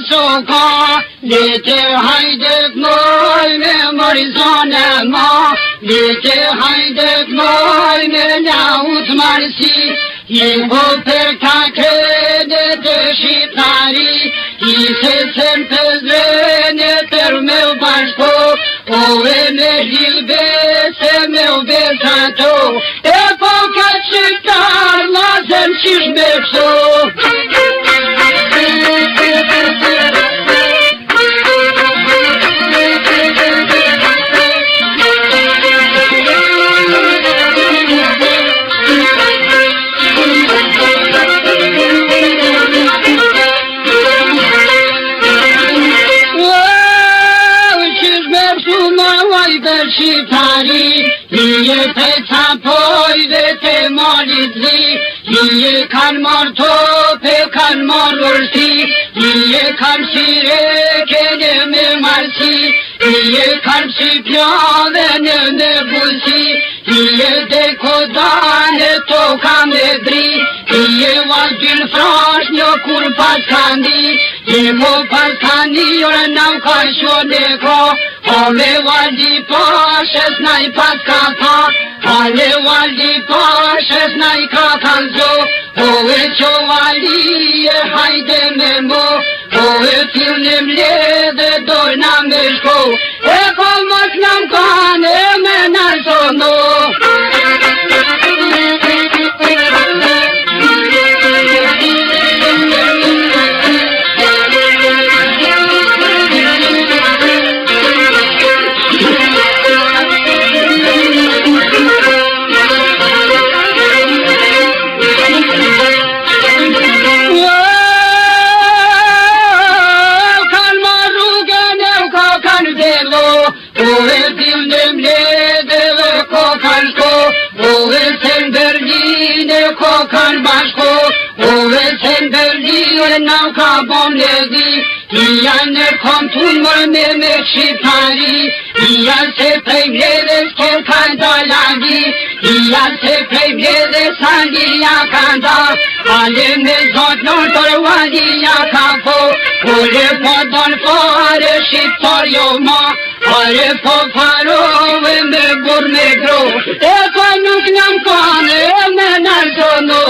soka, lete hajdet moj me morizone ma, lete hajdet moj me laut marsi, I po për ka krede të shqiptari, I se sen të zrene tër me u bashko, o e me gjilbe se me u besato, e po ka shqiptar ma zem qish me pso. Shqiptari, Ije të capoj dhe të marit zi, Ije kanë marrë tope, kanë marrë vërsi, Ije kanë shireke në me marsi, Ije kanë shqipjave në me busi, Ije dhe kodane toka me dri, Ije vazhjën frash një kur pas kandi, Ije mo pas kandi, ore nam ka shone ko, Ale valdi pashes naj pas ka pa, Ale valdi pashes naj ka kanzo, O e qo valdi e hajde me mo, O e filnim ledhe dojna me shko, E ko mos nam kane me nazono. Kokan bashko, ove sen Berlin nam ka bon lezi, Ija në kom të mërë me shqiptari, Ija se prej vledhes ke ka dalagi, Ija se prej vledhes andia ka da, Ale me zot në tërvadia ka po, Ore po don fare shqiptar jo ma, Are po farove me bur me gro, E po nuk nam kane me nërzono.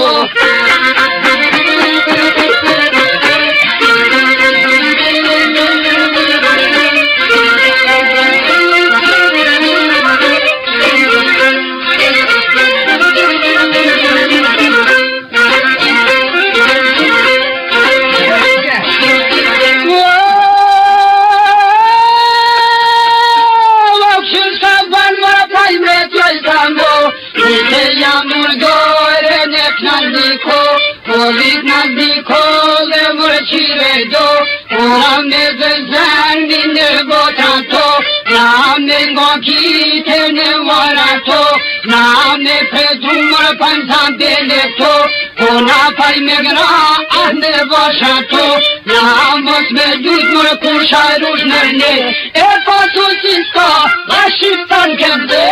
Kovit nadiko dhe mërë qire do, Ora me zëzëndi në botato, Na me ngo kite në varato, Na me pretu mërë panzan beleto, Ona paj me gra ahme vashato, Na mos me gjujt mërë kusha rush nërne, E pasu si s'ka, a shqiptan këmde.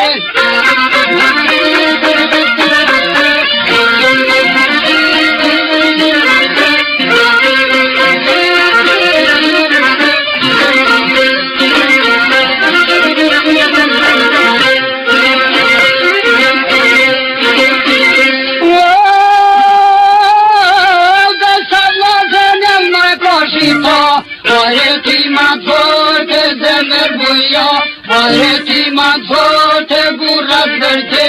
Ore ti ma të zemër buja, Ore ti ma të burrat vërte,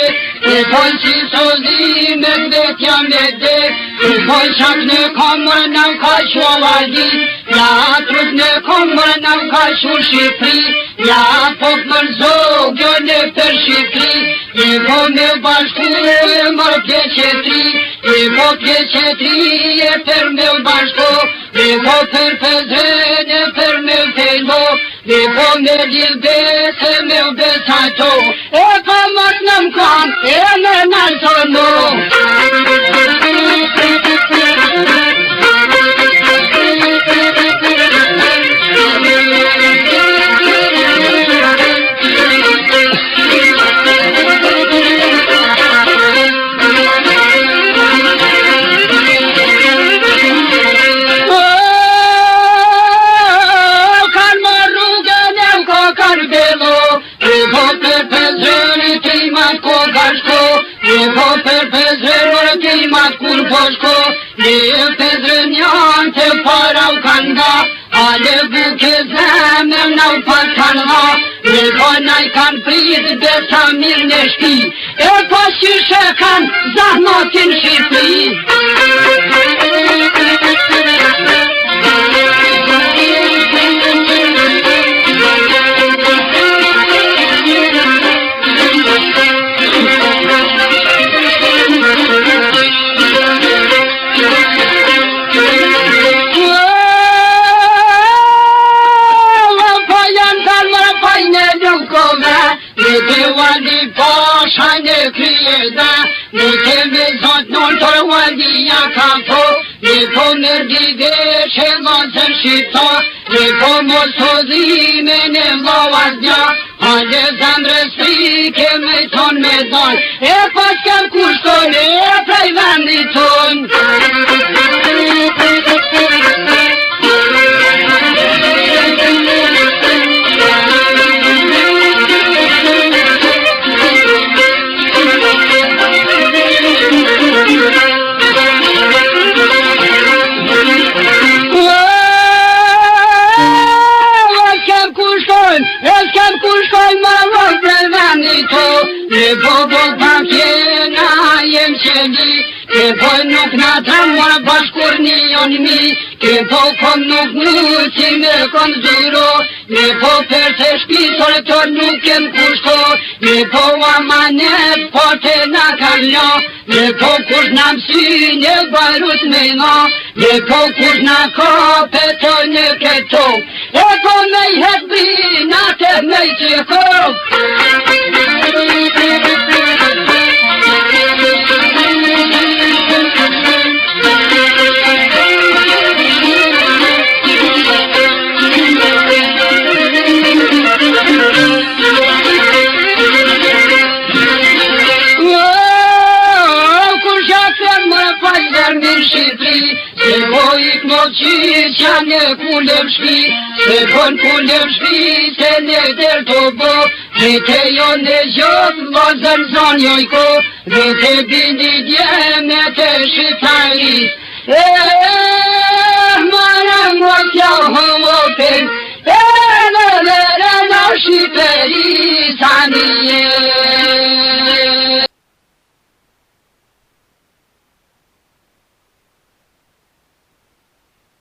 E poj që sozime vetja me de, E poj qak në komër nam ka shovali, Ja atrut në komër nam ka shu Shqipri, Ja pok mër zogjo në për Shqipri, E po me bashku e mër pjeqetri, E po pjeqetri e për me bashku, E po për pëzën e për me fejlo, E po me gjilbe se me besato, E po mës në mkan e me nërsono. poshko, një Pedrën janë të para u kanë da, ale buke zemër në u pas kanë da, në konaj kanë prit besa mirë në shpi, e pas qyshe kanë zahmatin Shqipëri. Wali pasha në kryeda, në kemi zot non tërë walia ka po, në po nërdide që vazën shqipta, në po mos hodhime në vlavazja, hale zemrës frike me ton me don, e pas kem kushtone e prej vendit ton. E bobo pakjena jem qendi, e po nuk na tramor bashkur një jonë mi, e po kom nuk si me kom zyro, e po për të shpisor të nuk kem kushto, e po amanet po të na kalja, e po kush na mësi një barut me na, e po kush na kape të një këto, e po me i het brina të me i qiko. Se vojit më qisja në kullem shpi, se bon kullem shpi, se në der të bo, dhe te jo në gjot, vazën zon jojko, dhe te bindi djeme të shqiptaris. Mara mos ja homopen, në vere në Shqipëri, sa një